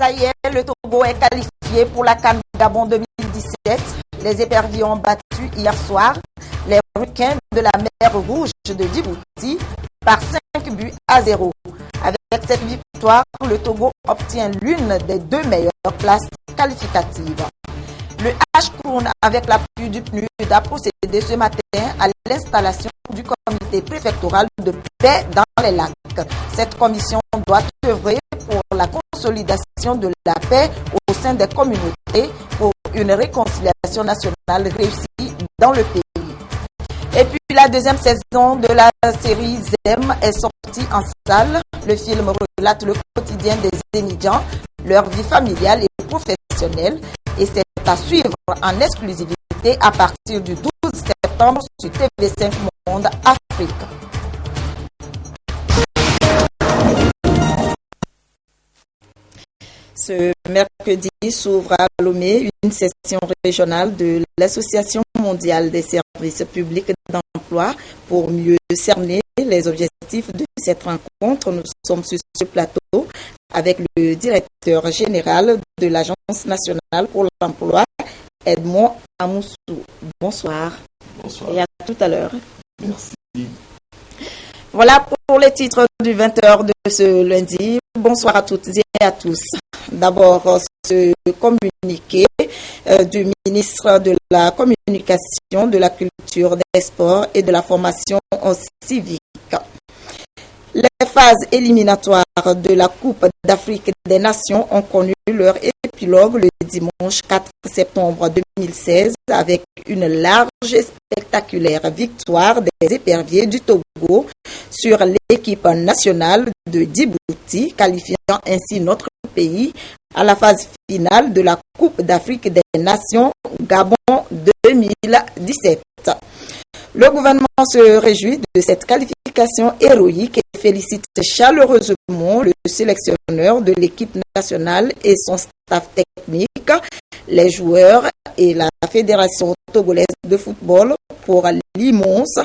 Ça y est, le Togo est qualifié pour la CAN Gabon 2017. Les éperviers ont battu hier soir les requins de la mer Rouge de Djibouti par 5-0. Avec cette victoire, le Togo obtient l'une des 2 meilleures places qualificatives. Le H-Crown, avec l'appui du PNUD, a procédé ce matin à l'installation du comité préfectoral de paix dans les lacs. Cette commission doit œuvrer pour la consolidation de la paix au sein des communautés pour une réconciliation nationale réussie dans le pays. Et puis la deuxième saison de la série ZEM est sortie en salle. Le film relate le quotidien des étudiants, leur vie familiale et professionnelle, et c'est à suivre en exclusivité à partir du 12 septembre sur TV5 Monde Afrique. Ce mercredi s'ouvre à Lomé une session régionale de l'Association mondiale des services publics d'emploi pour mieux cerner les objectifs de cette rencontre. Nous sommes sur ce plateau avec le directeur général de l'Agence nationale pour l'emploi, Edmond Amoussou. Bonsoir. Bonsoir. Et à tout à l'heure. Merci. Voilà pour les titres du 20h de ce lundi. Bonsoir à toutes et à tous. D'abord, ce communiqué du ministre de la Communication, de la Culture, des Sports et de la Formation civique. Les phases éliminatoires de la Coupe d'Afrique des Nations ont connu leur épilogue le dimanche 4 septembre 2016 avec une large et spectaculaire victoire des éperviers du Togo sur l'équipe nationale de Djibouti, qualifiant ainsi notre pays à la phase finale de la Coupe d'Afrique des Nations Gabon 2017. Le gouvernement se réjouit de cette qualification héroïque et félicite chaleureusement le sélectionneur de l'équipe nationale et son staff technique, les joueurs et la Fédération togolaise de football pour l'immense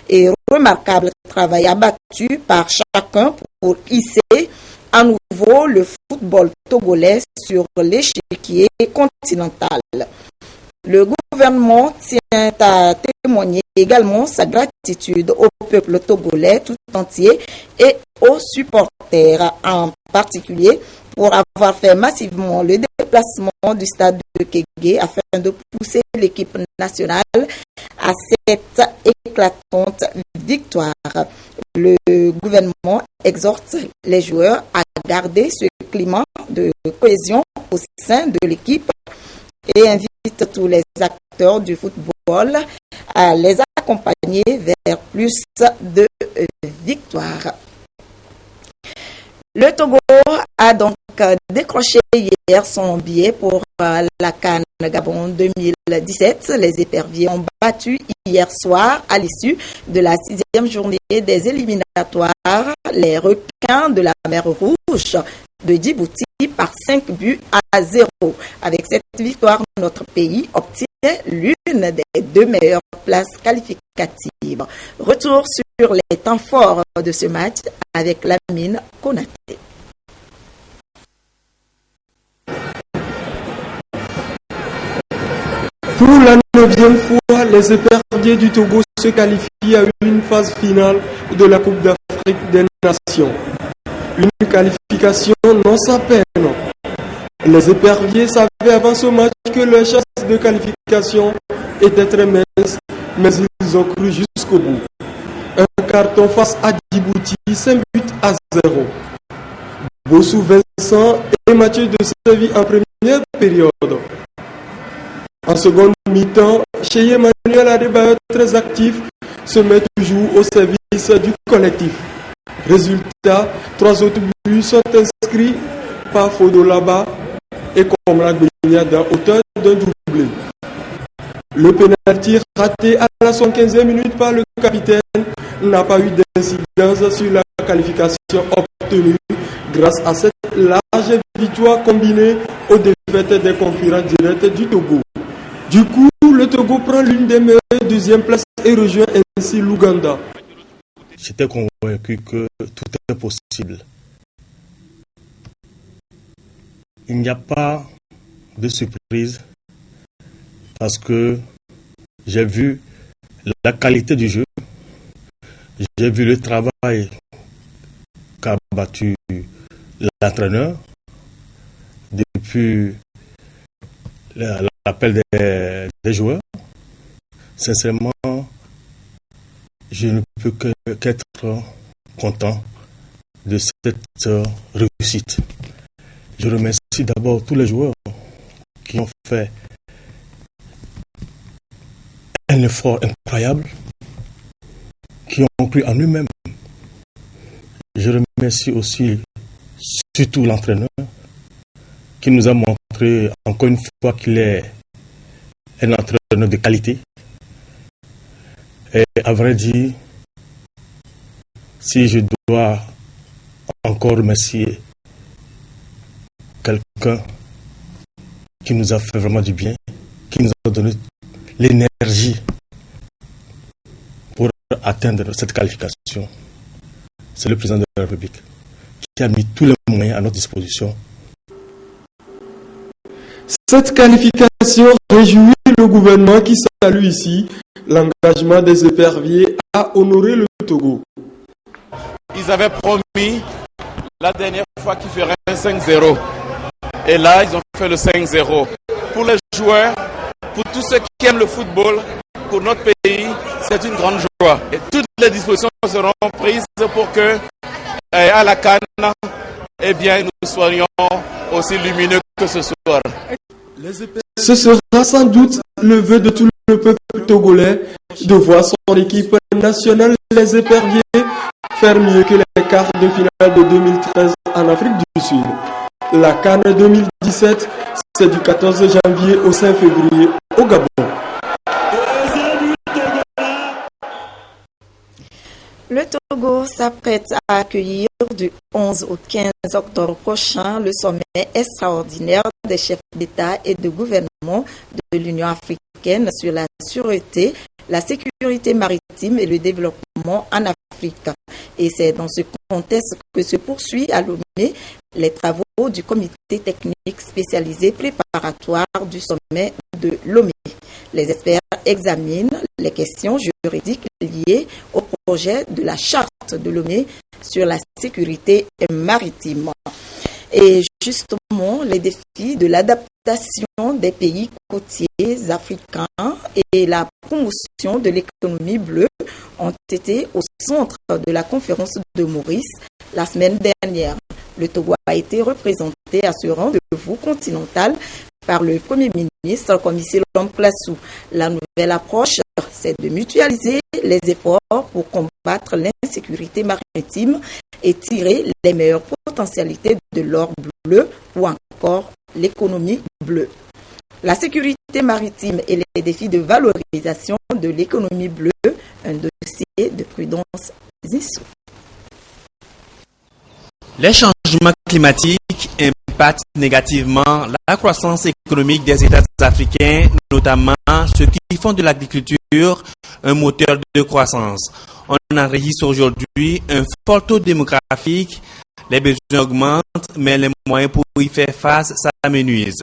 et remarquable travail abattu par chacun pour hisser à nouveau le football togolais sur l'échiquier continental. Le gouvernement tient à témoigner également sa gratitude au peuple togolais tout entier et aux supporters en particulier pour avoir fait massivement le déplacement du stade de Kégué afin de pousser l'équipe nationale à cette éclatante victoire. Le gouvernement exhorte les joueurs à garder ce climat de cohésion au sein de l'équipe et invite tous les acteurs du football à les accompagner vers plus de victoires. Le Togo a donc décroché hier son billet pour la CAN Gabon 2017. Les éperviers ont battu hier soir, à l'issue de la 6e journée des éliminatoires, les requins de la mer Rouge de Djibouti par 5-0. Avec cette victoire, notre pays obtient l'une des 2 meilleures places qualificatives. Retour sur les temps forts de ce match avec Lamine Konaté. Pour la 9e fois, les éperviers du Togo se qualifient à une phase finale de la Coupe d'Afrique des Nations. Une qualification non sans peine. Les éperviers savaient avant ce match que leur chance de qualification était très mince, mais ils ont cru jusqu'au bout. Un carton face à Djibouti, 5-0. Bossou Vincent et Mathieu de Séville en première période. En seconde mi-temps, Cheye Emmanuel Adebayor, très actif, se met toujours au service du collectif. Résultat, 3 autres buts sont inscrits par Fodolaba et Komla Gbenya à hauteur d'un doublé. Le pénalty raté à la 115e minute par le capitaine n'a pas eu d'incidence sur la qualification obtenue grâce à cette large victoire combinée aux défaites des concurrents directs du Togo. Du coup, le Togo prend l'une des meilleures 2e places et rejoint ainsi l'Ouganda. J'étais convaincu que tout est possible. Il n'y a pas de surprise parce que j'ai vu la qualité du jeu, j'ai vu le travail qu'a battu l'entraîneur depuis l'appel des joueurs. Sincèrement, je ne peux qu'être content de cette réussite. Je remercie d'abord tous les joueurs qui ont fait un effort incroyable, qui ont cru en eux-mêmes. Je remercie aussi surtout l'entraîneur qui nous a montré encore une fois qu'il est un entraîneur de qualité. Et à vrai dire, si je dois encore remercier quelqu'un qui nous a fait vraiment du bien, qui nous a donné l'énergie pour atteindre cette qualification, c'est le président de la République qui a mis tous les moyens à notre disposition. Cette qualification réjouit le gouvernement qui salue ici l'engagement des éperviers à honorer le Togo. Ils avaient promis la dernière fois qu'ils feraient un 5-0. Et là, ils ont fait le 5-0. Pour les joueurs, pour tous ceux qui aiment le football, pour notre pays, c'est une grande joie. Et toutes les dispositions seront prises pour que, à la CAN, eh bien, nous soyons aussi lumineux que ce soir. Ce sera sans doute le vœu de tout le peuple togolais de voir son équipe nationale, les éperviers, faire mieux que les quarts de finale de 2013 en Afrique du Sud. La CAN 2017, c'est du 14 janvier au 5 février au Gabon. Le Togo s'apprête à accueillir du 11 au 15 octobre prochain le sommet extraordinaire des chefs d'État et de gouvernement de l'Union africaine sur la sûreté, la sécurité maritime et le développement en Afrique. Et c'est dans ce contexte que se poursuit à Lomé les travaux du comité technique spécialisé préparatoire du sommet de Lomé. Les experts examinent les questions juridiques liées au projet de la charte de Lomé sur la sécurité maritime. Et justement, les défis de l'adaptation des pays côtiers africains et la promotion de l'économie bleue ont été au centre de la conférence de Maurice la semaine dernière. Le Togo a été représenté à ce rendez-vous continental par le Premier ministre Commissaire Lomplassou. La nouvelle approche, c'est de mutualiser les efforts pour combattre l'insécurité maritime et tirer les meilleures potentialités de l'or bleu ou encore l'économie bleue. La sécurité maritime et les défis de valorisation de l'économie bleue, un dossier de Prudence Zissou. Les changements climatiques impactent négativement la croissance économique des États africains, notamment ceux qui font de l'agriculture un moteur de croissance. On enregistre aujourd'hui un fort taux démographique, les besoins augmentent, mais les moyens pour y faire face s'amenuisent.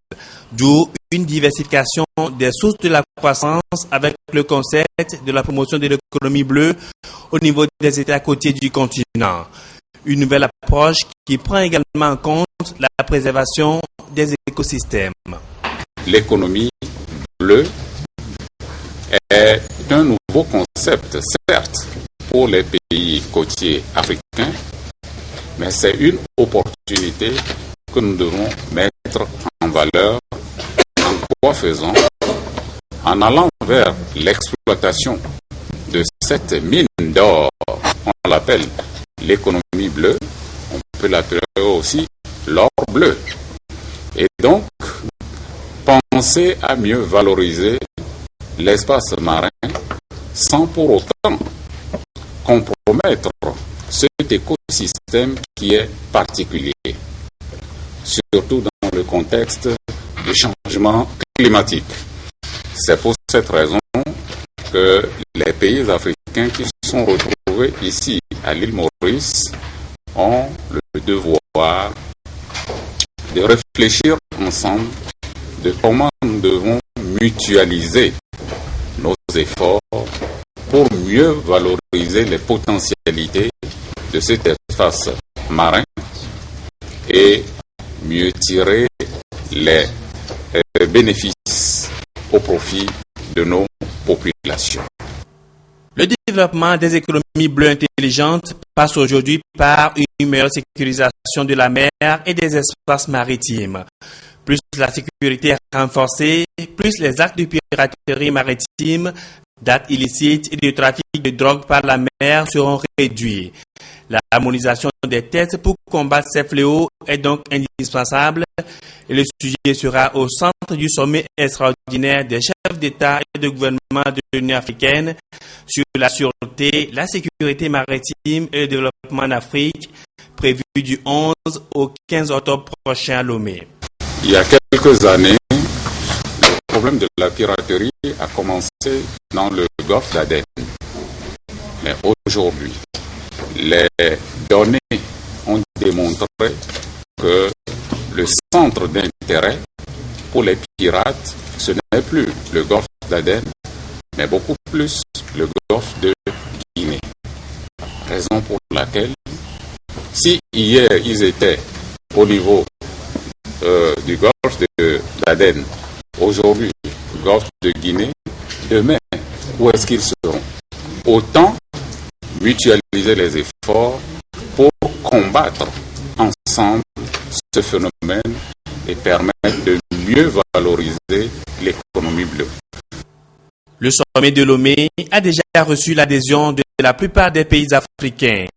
D'où une diversification des sources de la croissance avec le concept de la promotion de l'économie bleue au niveau des États côtiers du continent. Une nouvelle approche qui prend également en compte la préservation des écosystèmes. L'économie bleue est un nouveau concept, certes, pour les pays côtiers africains, mais c'est une opportunité que nous devons mettre en valeur. En quoi faisant? En allant vers l'exploitation de cette mine d'or, on l'appelle l'économie bleue, on peut l'appeler aussi l'or bleu. Et donc, penser à mieux valoriser l'espace marin sans pour autant compromettre cet écosystème qui est particulier, surtout dans le contexte du changement climatique. C'est pour cette raison que les pays africains qui sont retrouvés ici à l'île Maurice ont le devoir de réfléchir ensemble de comment nous devons mutualiser nos efforts pour mieux valoriser les potentialités de cet espace marin et mieux tirer les bénéfices au profit de nos populations. Le développement des économies bleues intelligentes passe aujourd'hui par une meilleure sécurisation de la mer et des espaces maritimes. Plus la sécurité est renforcée, plus les actes de piraterie maritime, d'actes illicites et de trafic de drogue par la mer seront réduits. La harmonisation des tests pour combattre ces fléaux est donc indispensable et le sujet sera au centre du sommet extraordinaire des chefs d'État et de gouvernement de l'Union africaine sur la sûreté, la sécurité maritime et le développement en Afrique, prévu du 11 au 15 octobre prochain à Lomé. Il y a quelques années, le problème de la piraterie a commencé dans le golfe d'Aden. Mais aujourd'hui, les données ont démontré que le centre d'intérêt pour les pirates, ce n'est plus le golfe d'Aden, mais beaucoup plus le golfe de Guinée. Raison pour laquelle, si hier ils étaient au niveau du golfe d'Aden, aujourd'hui le golfe de Guinée, demain, où est-ce qu'ils seront? Autant mutualiser les efforts pour combattre ensemble ce phénomène et permettre de mieux valoriser l'économie bleue. Le sommet de Lomé a déjà reçu l'adhésion de la plupart des pays africains.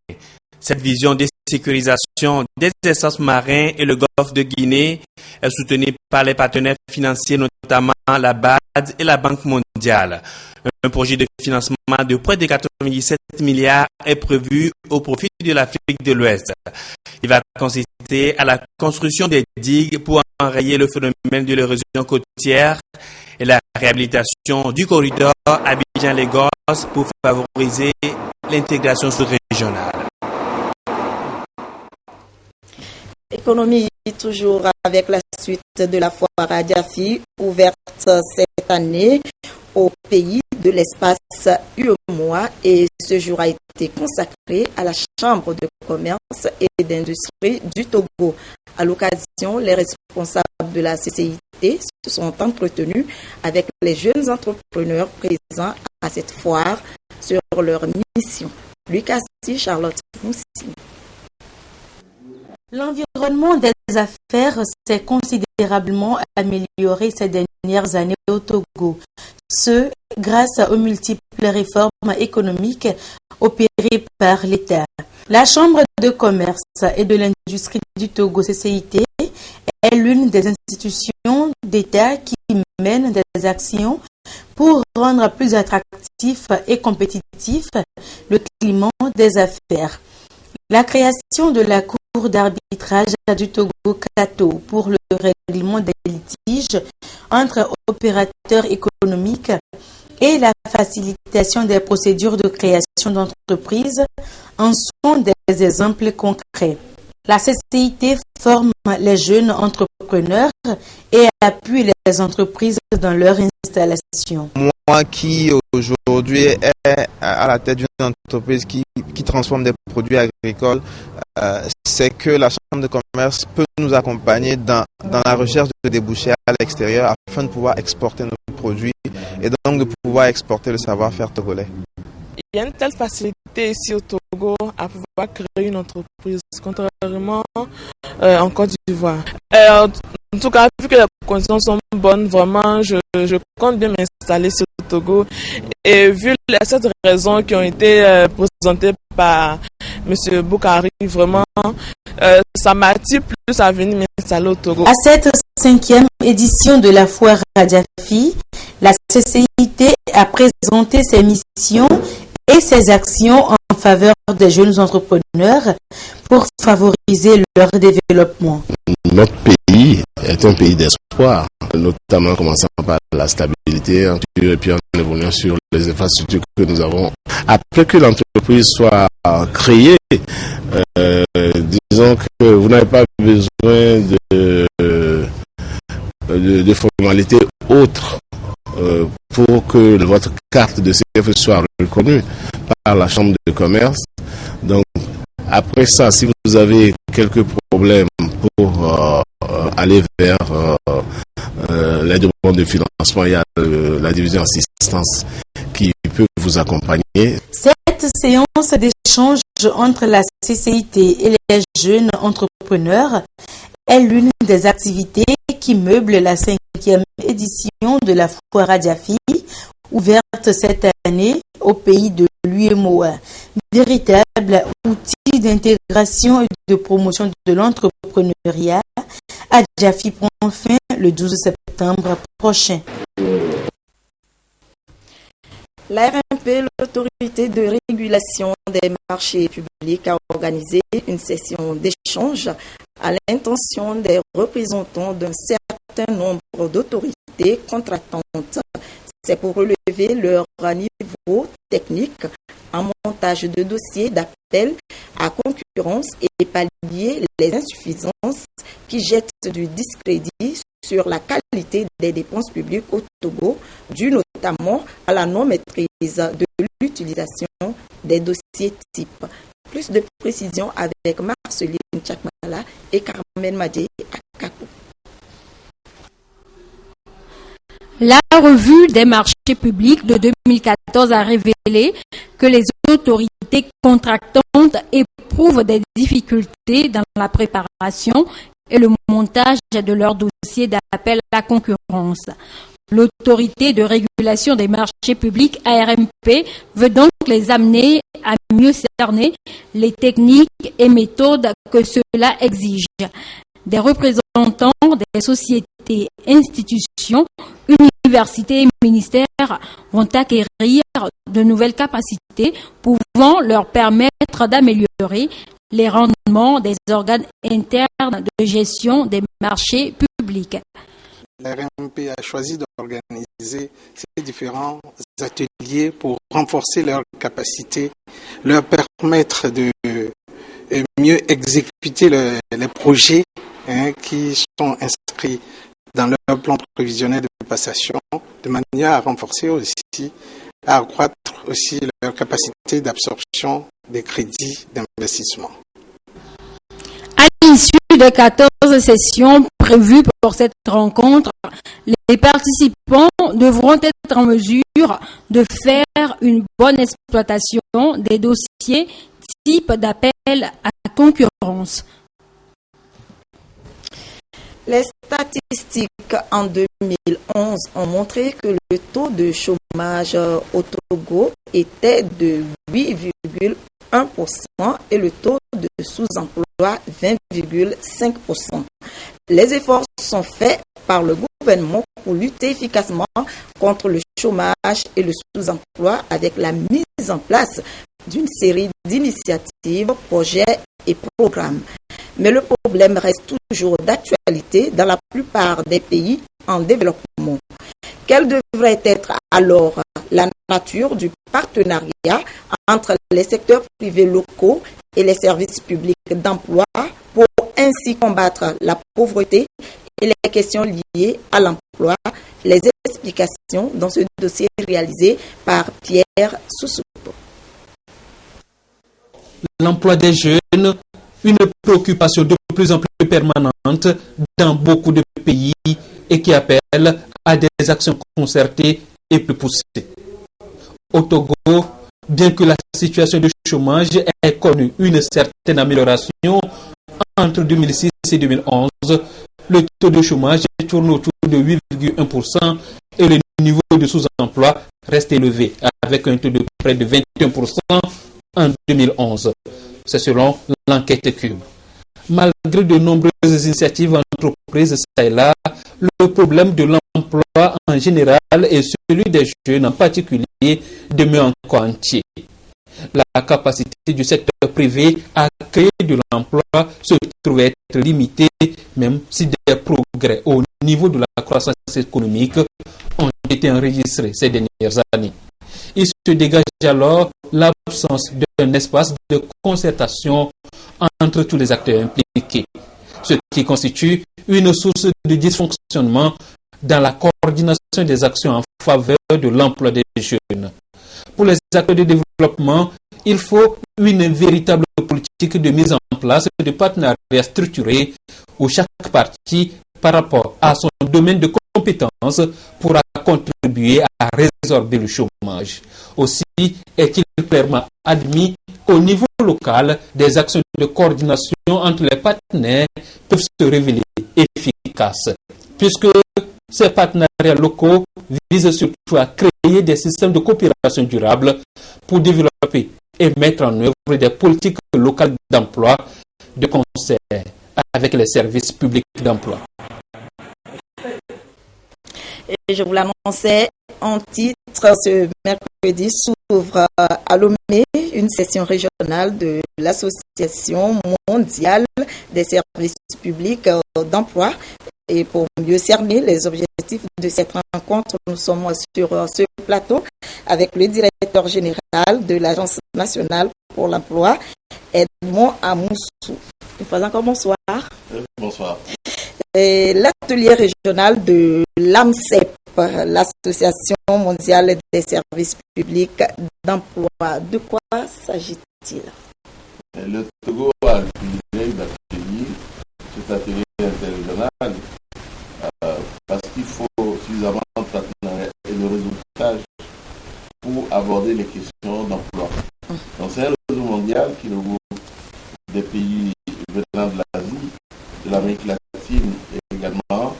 Cette vision de sécurisation des espaces marins et le golfe de Guinée est soutenue par les partenaires financiers, notamment la BAD et la Banque mondiale. Un projet de financement de près de 97 milliards est prévu au profit de l'Afrique de l'Ouest. Il va consister à la construction des digues pour enrayer le phénomène de l'érosion côtière et la réhabilitation du corridor Abidjan-Lagos pour favoriser l'intégration sous-régionale. Économie, toujours avec la suite de la foire à Diafi, ouverte cette année au pays de l'espace UEMOA, et ce jour a été consacré à la Chambre de commerce et d'industrie du Togo. À l'occasion, les responsables de la CCIT se sont entretenus avec les jeunes entrepreneurs présents à cette foire sur leur mission. Lucas C. Charlotte Moussi. L'environnement des affaires s'est considérablement amélioré ces dernières années au Togo. Ce, grâce aux multiples réformes économiques opérées par l'État. La Chambre de commerce et de l'industrie du Togo, CCIT, est l'une des institutions d'État qui mène des actions pour rendre plus attractif et compétitif le climat des affaires. La création de la Cour d'arbitrage du Togo CATO pour le règlement des litiges entre opérateurs économiques et la facilitation des procédures de création d'entreprises en sont des exemples concrets. La CCIT forme les jeunes entrepreneurs et appuie les entreprises dans leur installation. Moi qui aujourd'hui est à la tête d'une entreprise qui transforme des produits agricoles, c'est que la Chambre de commerce peut nous accompagner dans la recherche de débouchés à l'extérieur afin de pouvoir exporter nos produits et donc de pouvoir exporter le savoir-faire togolais. Il y a une telle facilité ici au Togo à pouvoir créer une entreprise, contrairement en Côte d'Ivoire. En tout cas, vu que les conditions sont bonnes, vraiment, je compte bien m'installer sur le Togo. Et vu les 7 raisons qui ont été présentées par M. Boukari, vraiment, ça m'attire plus à venir m'installer au Togo. À cette 5e édition de la foire à Diafi, la CCIT a présenté ses missions et ses actions en faveur des jeunes entrepreneurs pour favoriser leur développement. Notre pays est un pays d'espoir, notamment en commençant par la stabilité et puis en évoluant sur les infrastructures que nous avons. Après que l'entreprise soit créée, disons que vous n'avez pas besoin de de formalités autres pour que votre carte de CFE soit reconnue par la Chambre de commerce. Donc, après ça, si vous avez quelques problèmes pour aller vers les demandes de financement, il y a la division assistance qui peut vous accompagner. Cette séance d'échange entre la CCIT et les jeunes entrepreneurs est l'une des activités qui meublent la 5e édition de la foire Adiafi, ouverte cette année au pays de l'UEMOA. Véritable outil d'intégration et de promotion de l'entrepreneuriat, Adiafi prend fin le 12 septembre prochain. La RMP, l'autorité de régulation des marchés publics, a organisé une session d'échange à l'intention des représentants d'un certain nombre d'autorités contractantes. C'est pour relever leur niveau technique en montage de dossiers d'appel à concurrence et pallier les insuffisances qui jettent du discrédit sur la qualité des dépenses publiques au Togo, dû notamment à la non-maîtrise de l'utilisation des dossiers types. Plus de précisions avec Marceline Tchakmala et Carmen Madé à Kakou. La revue des marchés publics de 2014 a révélé que les autorités contractantes éprouvent des difficultés dans la préparation et le montage de leurs dossiers d'appel à la concurrence. L'autorité de régulation des marchés publics, ARMP, veut donc les amener à mieux cerner les techniques et méthodes que cela exige. Des représentants des sociétés, institutions, universités et ministères vont acquérir de nouvelles capacités pouvant leur permettre d'améliorer les rendements des organes internes de gestion des marchés publics. La RMP a choisi d'organiser ces différents ateliers pour renforcer leurs capacités, leur permettre de mieux exécuter les projets qui sont inscrits dans leur plan prévisionnel de passation, de manière à renforcer aussi, à accroître aussi leur capacité d'absorption des crédits d'investissement. À l'issue de 14 sessions prévues pour cette rencontre, les participants devront être en mesure de faire une bonne exploitation des dossiers type d'appel à concurrence. Les statistiques en 2011 ont montré que le taux de chômage au Togo était de 8,1% et le taux de sous-emploi 20,5%. Les efforts sont faits par le gouvernement pour lutter efficacement contre le chômage et le sous-emploi avec la mise en place d'une série d'initiatives, projets et programmes. Mais le problème reste toujours d'actualité dans la plupart des pays en développement. Quelle devrait être alors la nature du partenariat entre les secteurs privés locaux et les services publics d'emploi pour ainsi combattre la pauvreté et les questions liées à l'emploi? Les explications dans ce dossier réalisé par Pierre Soussoupo. L'emploi des jeunes, une préoccupation de plus en plus permanente dans beaucoup de pays et qui appelle à des actions concertées et plus poussées. Au Togo, bien que la situation de chômage ait connu une certaine amélioration entre 2006 et 2011, le taux de chômage tourne autour de 8,1% et le niveau de sous-emploi reste élevé, avec un taux de près de 21% en 2011. C'est selon l'enquête Cube. Malgré de nombreuses initiatives entreprises ça et là, le problème de l'emploi en général et celui des jeunes en particulier demeure encore entier. La capacité du secteur privé à créer de l'emploi se trouve être limitée, même si des progrès au niveau de la croissance économique ont été enregistrés ces dernières années. Il se dégage alors l'absence d'un espace de concertation entre tous les acteurs impliqués, ce qui constitue une source de dysfonctionnement dans la coordination des actions en faveur de l'emploi des jeunes. Pour les acteurs de développement, il faut une véritable politique de mise en place de partenariats structurés où chaque partie, par rapport à son domaine de compétences, pourra contribuer à résorber le chômage. Aussi est-il clairement admis qu'au niveau local, des actions de coordination entre les partenaires peuvent se révéler efficaces, puisque ces partenariats locaux visent surtout à créer des systèmes de coopération durable pour développer et mettre en œuvre des politiques locales d'emploi de concert avec les services publics d'emploi. Et je vous l'annonçais en titre, ce mercredi s'ouvre à Lomé une session régionale de l'Association mondiale des services publics d'emploi. Et pour mieux cerner les objectifs de cette rencontre, nous sommes sur ce plateau avec le directeur général de l'Agence nationale pour l'emploi, Edmond Amoussou. Une fois encore, bonsoir. Bonsoir. L'atelier régional de l'AMCEP, l'Association mondiale des services publics d'emploi. De quoi s'agit-il? Le Togo a utilisé d'accueillir cet atelier interrégional parce qu'il faut suffisamment de partenariat et de réseautage pour aborder les questions d'emploi. Donc c'est un réseau mondial qui regroupe des pays venant de l'Asie, de l'Amérique latine et également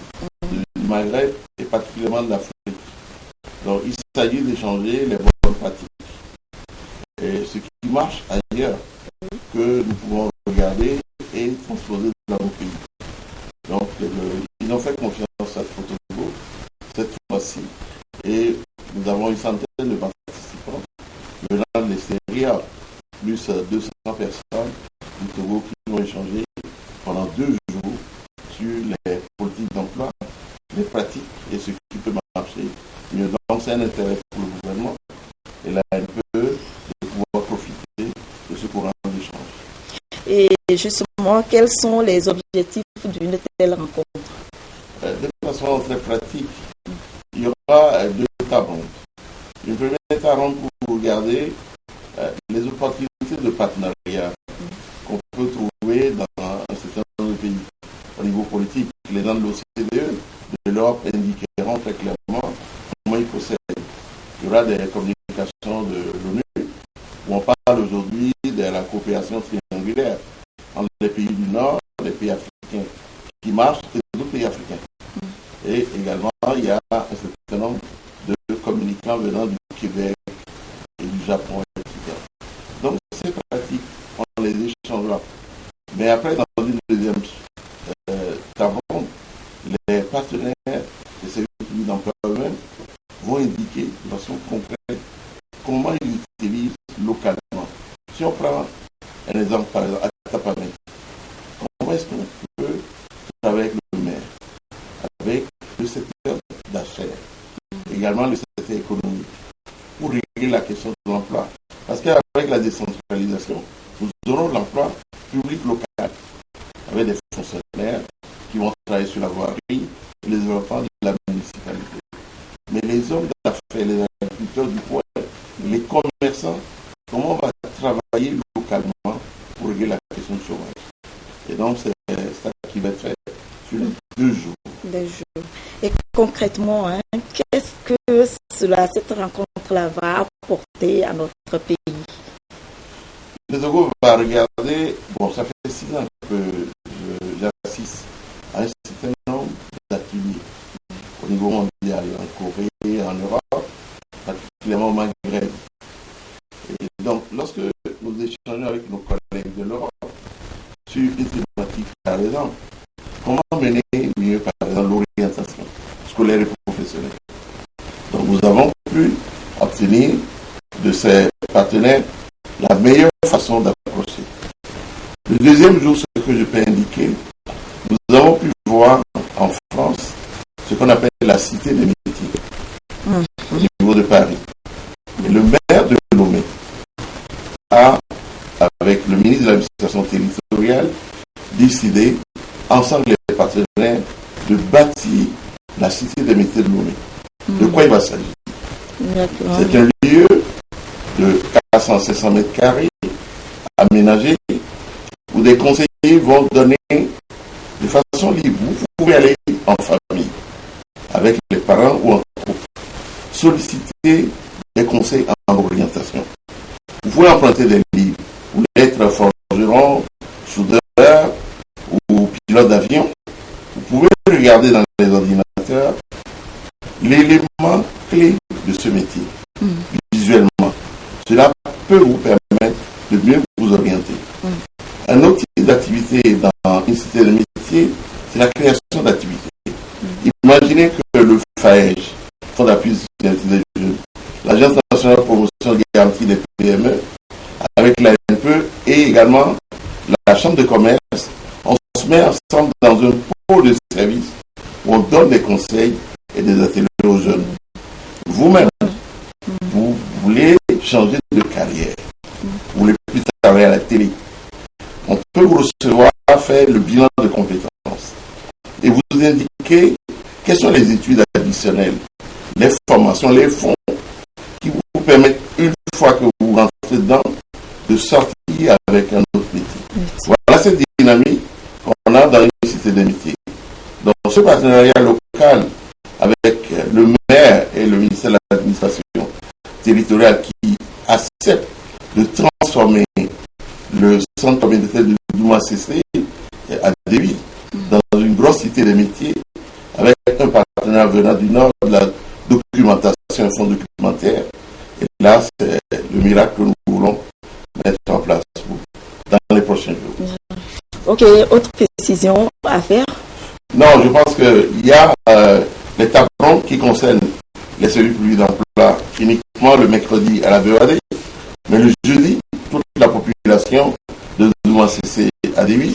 du Maghreb et particulièrement de l'Afrique. Donc il s'agit d'échanger les bonnes pratiques. Et ce qui marche ailleurs, que nous pouvons regarder et transposer dans nos pays. Donc ils ont fait confiance à Togo cette fois-ci. Et nous avons une centaine de participants venant de l'extérieur, plus 200 personnes du Togo qui vont échanger pendant 2 jours sur les politiques d'emploi, les pratiques et ce qui peut marcher mieux. Donc c'est un intérêt pour le gouvernement et la NPE de pouvoir profiter de ce courant d'échange. Et justement, quels sont les objectifs d'une telle rencontre? De façon très pratique, il y aura 2 tables rondes. Une première table ronde pour regarder les opportunités de partenariat qu'on peut trouver dans un certain nombre de pays. Au niveau politique, les gens de l'OCDE, de l'Europe indiqueront très clairement comment ils procèdent. Il y aura des communications de l'ONU où on parle aujourd'hui de la coopération triangulaire entre les pays du Nord, les pays africains qui marchent et les autres pays africains. Et également, il y a un certain nombre de communicants venant du Québec et du Japon, etc. Donc, ces pratiques, on les échangera. Mais après, dans une deuxième table ronde, les partenaires des services publics d'emploi eux-mêmes vont indiquer de façon concrète comment ils utilisent localement. Si on prend un exemple, par exemple, à Tapamé, comment est-ce qu'on peut travailler avec le maire, avec le secteur d'affaires, également le secteur économique, pour régler la question de l'emploi. Parce qu'avec la décentralisation, nous aurons l'emploi public local, avec des fonctionnaires qui vont travailler sur la voirie et les développements de la municipalité. Mais les hommes d'affaires, les agriculteurs du coin, les commerçants, comment on va travailler localement pour régler la question du chômage. Et donc, c'est ça qui va être fait sur les 2 jours. 2 jours. Et concrètement, qu'est-ce que cette rencontre-là va apporter à notre pays? Le Togo va regarder, ça fait 6 ans que j'assiste à un certain nombre d'ateliers au niveau mondial, en Corée, en Europe, particulièrement au Maghreb. Et donc, lorsque nous échangeons avec nos collègues de l'Europe sur une thématique, par exemple, comment mener mieux, par exemple, l'orientation scolaire et professionnelle. Donc, nous avons pu obtenir de ces partenaires la meilleure façon d'approcher. Le deuxième jour, ce que je peux indiquer, nous avons pu voir en France ce qu'on appelle la cité des métiers au niveau de Paris. Et le maire de Lomé a, avec le ministre de l'administration territoriale, décidé ensemble les partenaires, de bâtir la cité des métiers de Lomé. De quoi il va s'agir? C'est un lieu de 400-500 mètres carrés aménagé où des conseillers vont donner de façon libre. Vous pouvez aller en famille, avec les parents ou en groupe, solliciter des conseils en orientation. Vous pouvez emprunter des livres, vous pouvez être forgeron, soudeur ou pilote d'avion. Vous pouvez regarder dans les ordinateurs l'élément clé de ce métier, visuellement. Cela peut vous permettre de mieux vous orienter. Un autre type d'activité dans une cité de métier, c'est la création d'activités. Imaginez que le FAEJ, Fonds d'appui des jeunes, l'Agence nationale de promotion de garantie des PME, avec l'ANPE et également la Chambre de commerce, on se met ensemble dans un pôle de service où on donne des conseils et des ateliers aux jeunes. Vous-même, vous voulez changer de carrière, vous voulez plus travailler à la télé, on peut vous recevoir, faire le bilan de compétences et vous indiquer quelles sont les études additionnelles, les formations, les fonds qui vous permettent, une fois que vous rentrez dedans, de sortir avec un autre métier. Voilà cette dynamique qu'on a dans une cité des métiers. Donc ce partenariat local avec le maire et le ministère de l'administration territoriale qui accepte de transformer le centre communautaire de Douma-CC à Déby dans une grosse cité des métiers avec un partenaire venant du nord de la documentation, un fonds documentaire. Et là, c'est le miracle que nous voulons mettre en place dans les prochains jours. Ok, autre précision à faire? Non, je pense qu'il y a les tables qui concernent les services publics d'emploi uniquement le mercredi à la VEAD, mais le jeudi, toute la population de Douma-CC à Déby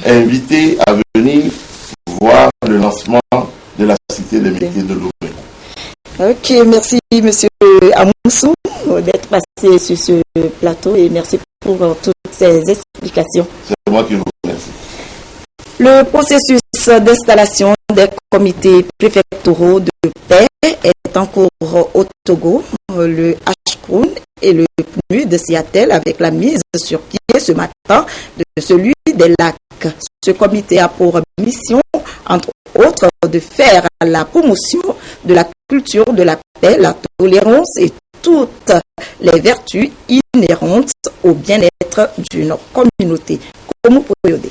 est invitée à venir voir le lancement de la cité des métiers de Lomé. Ok, merci Monsieur Amoussou d'être passé sur ce plateau et merci pour toutes ces explications. C'est moi qui vous remercie. Le processus d'installation des comités préfectoraux de paix est en cours au Togo. Le HCROUN et le PNUD de Seattle avec la mise sur pied ce matin de celui des lacs. Ce comité a pour mission, entre autres, de faire la promotion de la culture de la paix, la tolérance et toutes les vertus inhérentes au bien-être d'une communauté. Comme Poyodé.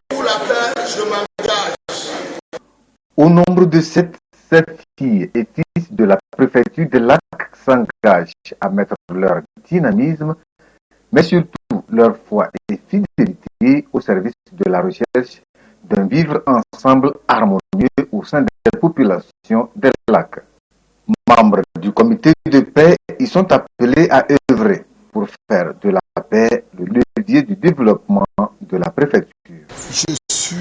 Pour la paix, je m'engage. Au nombre de 7 filles et fils de la préfecture de Lac s'engagent à mettre leur dynamisme, mais surtout leur foi et fidélité au service de la recherche d'un vivre ensemble harmonieux au sein des populations des lacs. Membres du comité de paix, ils sont appelés à œuvrer pour faire de la paix le levier du développement de la préfecture. Je suis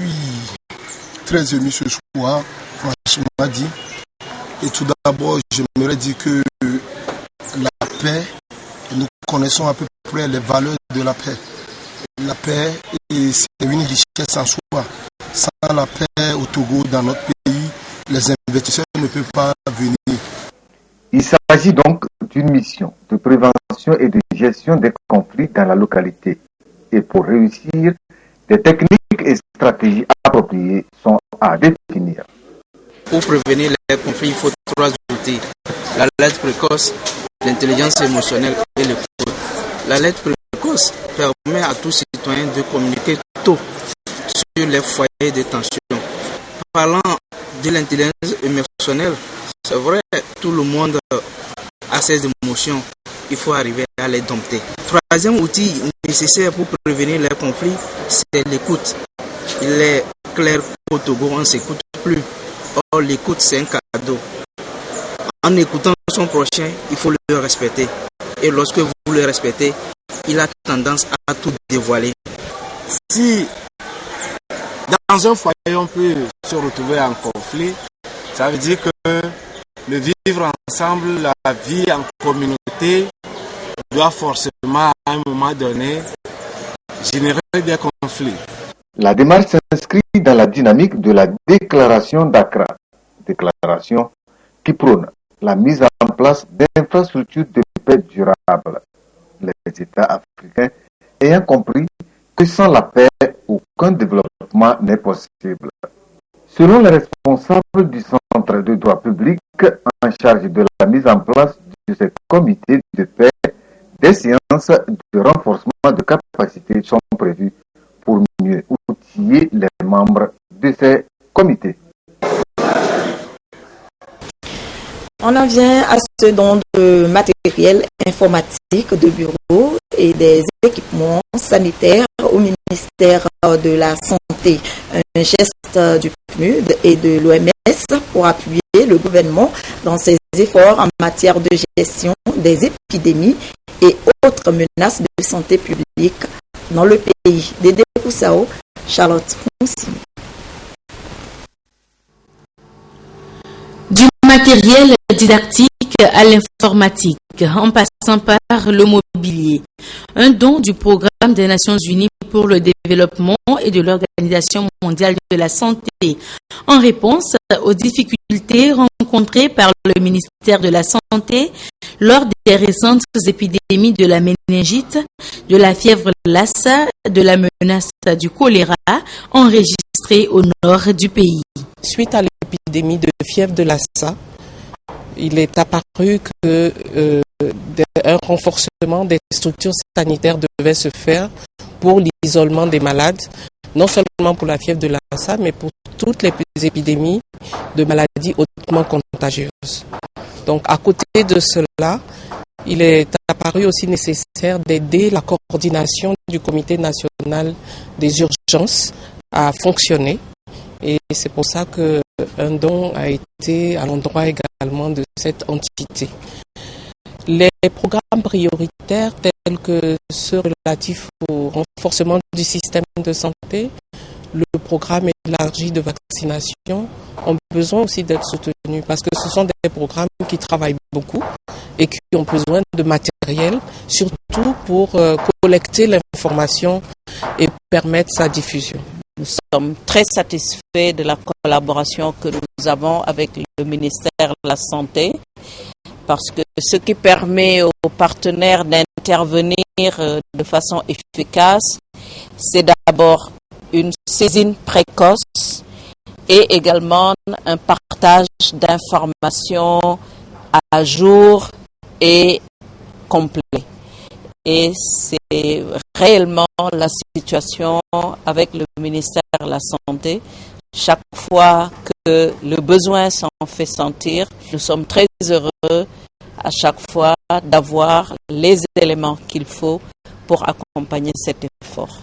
très ému ce soir, franchement dit. Et tout d'abord, j'aimerais dire que la paix, nous connaissons à peu près les valeurs de la paix. La paix, c'est une richesse en soi. Sans la paix au Togo, dans notre pays, les investisseurs ne peuvent pas venir. Il s'agit donc d'une mission de prévention et de gestion des conflits dans la localité. Et pour réussir, des techniques et stratégies appropriées sont à définir. Pour prévenir les conflits, il faut 3 outils. L'alerte précoce, l'intelligence émotionnelle et l'écoute. L'alerte précoce permet à tout citoyen de communiquer tôt sur les foyers de tension. Parlant de l'intelligence émotionnelle, c'est vrai, tout le monde a ses émotions. Il faut arriver à les dompter. Troisième outil nécessaire pour prévenir les conflits, c'est l'écoute. Il est clair qu'au Togo, on ne s'écoute plus. Or, l'écoute, c'est un cadeau. En écoutant son prochain, il faut le respecter. Et lorsque vous le respectez, il a tendance à tout dévoiler. Si dans un foyer, on peut se retrouver en conflit, ça veut dire que le vivre ensemble, la vie en communauté, doit forcément à un moment donné générer des conflits. La démarche s'inscrit dans la dynamique de la déclaration d'Accra, déclaration qui prône la mise en place d'infrastructures de paix durable. Les États africains ayant compris que sans la paix, aucun développement n'est possible. Selon les responsables du Centre de droit public en charge de la mise en place de ces comités de paix, des séances de renforcement de capacités sont prévues pour mieux outiller les membres de ces comités. On en vient à ce don de matériel informatique de bureau et des équipements sanitaires au ministère de la Santé. Un geste du PNUD et de l'OMS pour appuyer le gouvernement dans ses efforts en matière de gestion des épidémies et autres menaces de santé publique dans le pays. Dédé Koussao, Charlotte Fonsi. Du matériel didactique à l'informatique, en passant par le mobilier. Un don du Programme des Nations Unies pour le développement et de l'Organisation mondiale de la santé, en réponse aux difficultés rencontrées par le ministère de la Santé lors des récentes épidémies de la méningite, de la fièvre Lassa, de la menace du choléra enregistrée au nord du pays. Suite à l'épidémie de fièvre de Lassa, il est apparu que un renforcement des structures sanitaires devait se faire pour l'isolement des malades, non seulement pour la fièvre de Lassa, mais pour toutes les épidémies de maladies hautement contagieuses. Donc, à côté de cela, il est apparu aussi nécessaire d'aider la coordination du Comité national des urgences à fonctionner. Et c'est pour ça qu'un don a été à l'endroit également de cette entité. Les programmes prioritaires tels que ceux relatifs au renforcement du système de santé, le programme élargi de vaccination ont besoin aussi d'être soutenus parce que ce sont des programmes qui travaillent beaucoup et qui ont besoin de matériel, surtout pour collecter l'information et permettre sa diffusion. Nous sommes très satisfaits de la collaboration que nous avons avec le ministère de la Santé parce que ce qui permet aux partenaires d'intervenir de façon efficace, c'est d'abord une saisine précoce et également un partage d'informations à jour et complet. Et c'est réellement la situation avec le ministère de la Santé. Chaque fois que le besoin s'en fait sentir, nous sommes très heureux à chaque fois d'avoir les éléments qu'il faut pour accompagner cet effort.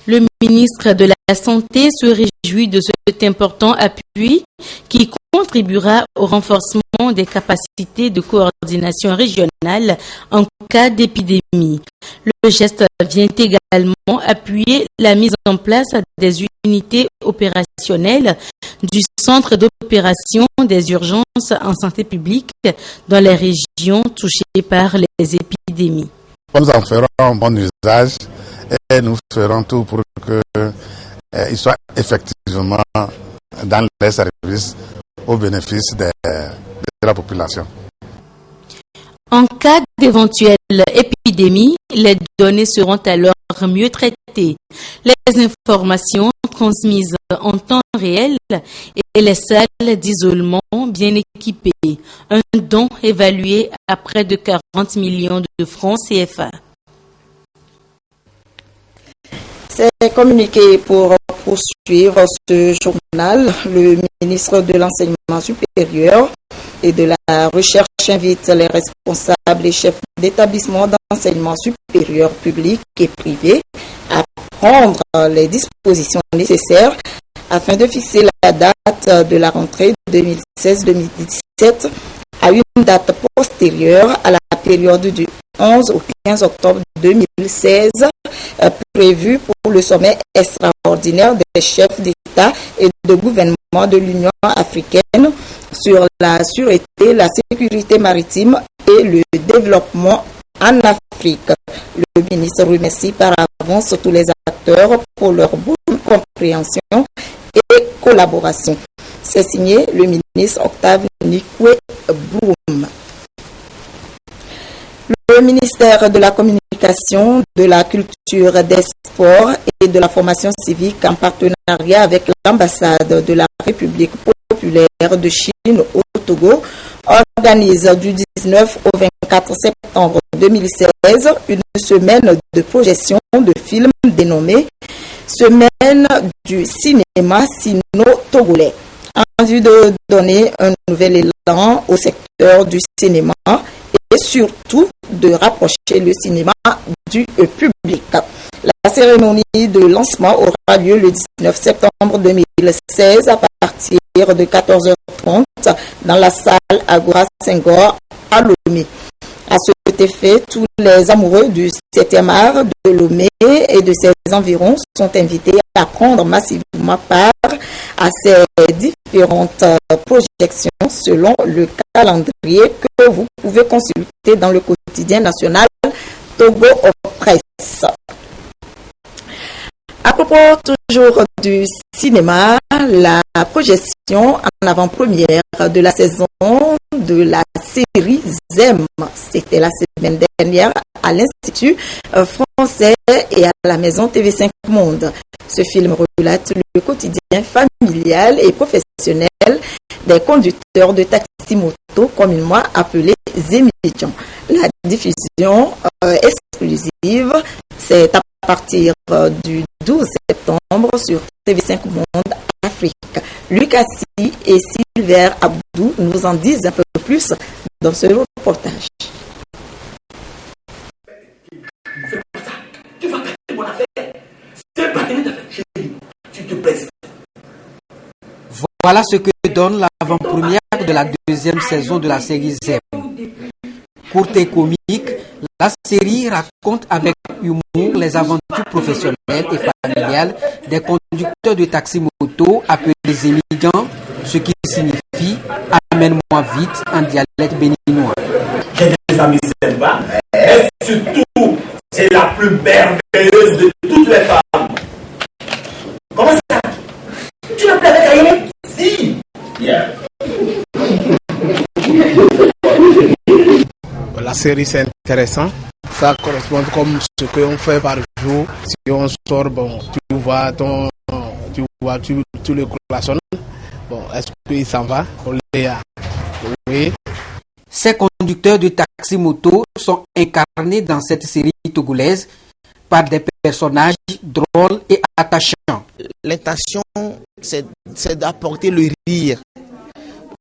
Le ministre de la Santé se réjouit de cet important appui qui contribuera au renforcement des capacités de coordination régionale en cas d'épidémie. Le geste vient également appuyer la mise en place des unités opérationnelles du Centre d'opération des urgences en santé publique dans les régions touchées par les épidémies. Nous en ferons un bon usage et nous ferons tout pour qu'ils soient effectivement dans les services au bénéfice de la population. En cas d'éventuelle épidémie, les données seront alors mieux traitées. Les informations transmises en temps réel et les salles d'isolement bien équipées. Un don évalué à près de 40 millions de francs CFA. C'est communiqué pour poursuivre ce journal. Le ministre de l'Enseignement supérieur et de la Recherche invite les responsables et chefs d'établissements d'enseignement supérieur public et privé à prendre les dispositions nécessaires afin de fixer la date de la rentrée 2016-2017 à une date postérieure à la période du 11 au 15 octobre 2016 prévue pour le sommet extraordinaire des chefs d'État et de gouvernement de l'Union africaine sur la sûreté, la sécurité maritime et le développement en Afrique. Le ministre remercie par avance tous les acteurs pour leur bonne compréhension et collaboration. C'est signé le ministre Octave Nikwe Broum. Le ministère de la Communication, de la Culture, des Sports et de la Formation civique, en partenariat avec l'ambassade de la République populaire de Chine au Togo, organise du 19 au 24 septembre 2016 une semaine de projection de films dénommée Semaine du cinéma sino-togolais, en vue de donner un nouvel élan au secteur du cinéma et surtout de rapprocher le cinéma du public. La cérémonie de lancement aura lieu le 19 septembre 2016 à partir de 14h30 dans la salle Agora Senghor à Lomé. À cet effet, tous les amoureux du 7e art de Lomé et de ses environs sont invités à prendre massivement part à ces différentes projections selon le calendrier que vous pouvez consulter dans le quotidien national Togo Presse. À propos toujours du cinéma, la projection en avant-première de la saison de la série ZEM, c'était la semaine dernière à l'Institut français et à la maison TV5 Monde. Ce film relate le quotidien familial et professionnel des conducteurs de taxi-moto, communément appelés émigrants. La diffusion exclusive, c'est à partir du 12 septembre sur TV5 Monde Afrique. Lucassi et Sylvain Abdou nous en disent un peu plus dans ce reportage. Tu vas créer mon affaire. C'est pas une affaire chérie. Tu te plaises. Voilà ce que donne l'avant-première de la deuxième saison de la série ZEM. Courte et comique, la série raconte avec humour les aventures professionnelles et familiales des conducteurs de taxi-moto appelés émigrants, ce qui signifie « amène-moi vite » en dialecte béninois. J'ai des amis sympas, et surtout, c'est la plus merveilleuse de toutes les femmes. Comment ça? Tu l'as avec Aïe? Si. Yeah. La série c'est intéressant. Ça correspond comme ce qu'on fait par jour. Si on sort, bon, tu vois tous les croissants. Bon, est-ce qu'il s'en va? Oui. Ces conducteurs de taxi-moto sont incarnés dans cette série togolaise par des personnages drôles et attachants. L'intention, c'est d'apporter le rire,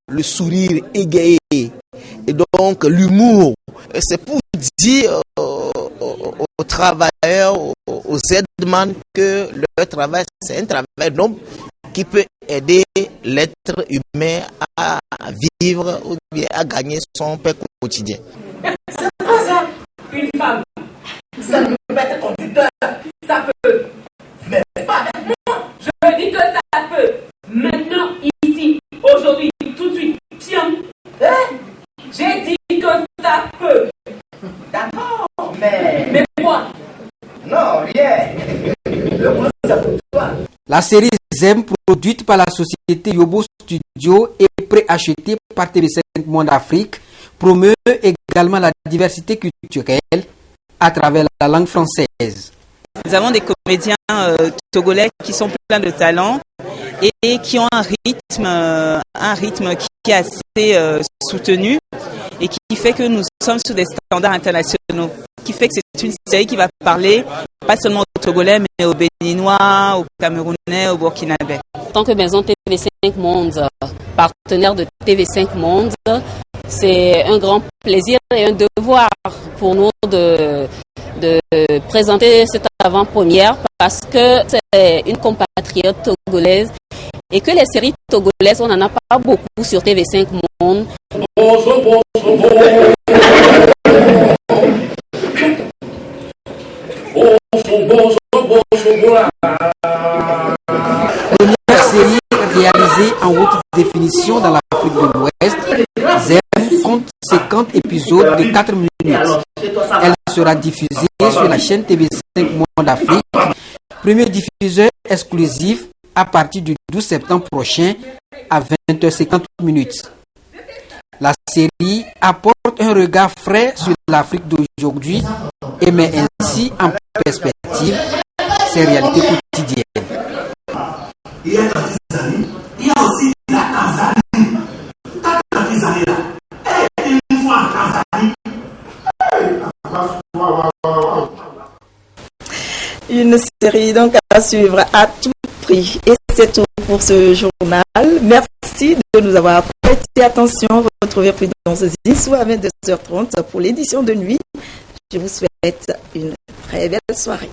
le sourire égayé et donc l'humour. C'est pour dire aux travailleurs, aux aide-man que leur travail, c'est un travail d'homme qui peut aider l'être humain à vivre ou bien à gagner son pain quotidien. C'est pas ça, une femme. Ça ne peut pas être conducteur. Ça peut. Mais pas avec moi. Je dis que ça peut. Maintenant, ici, aujourd'hui, tout de suite. Tiens. J'ai dit que ça peut. D'accord, mais quoi? Non, rien. Le moins, ça pour toi. La série ZEM, produite par la société Yobo Studio et préachetée par TV5 Monde Afrique, promeut également la diversité culturelle à travers la langue française. Nous avons des comédiens togolais qui sont pleins de talent et qui ont un rythme qui est assez soutenu et qui fait que nous sommes sur des standards internationaux, qui fait que c'est une série qui va parler pas seulement aux Togolais mais aux Béninois, aux Camerounais, aux Burkinabés. En tant que maison TV5 Monde, partenaire de TV5 Monde, c'est un grand plaisir et un devoir pour nous de présenter cette avant-première parce que c'est une compatriote togolaise et que les séries togolaises, on n'en a pas beaucoup sur TV5 Monde. Première série réalisée en haute définition dans l'Afrique de l'Ouest, ZEM compte 50 épisodes de 4 minutes. Elle sera diffusée sur la chaîne TV5 Monde Afrique, premier diffuseur exclusif à partir du 12 septembre prochain à 20h50. La série apporte un regard frais sur l'Afrique d'aujourd'hui et met ainsi en perspective ses réalités quotidiennes. Il y a la Tanzanie, il y a aussi la Tanzanie. La Tanzanie là, une fois en Tanzanie. Une série donc à suivre à tout prix. Et c'est tout pour ce journal. Merci de nous avoir prêté attention. Retrouvez Prudence Zissou à 22h30 pour l'édition de nuit. Je vous souhaite une très belle soirée.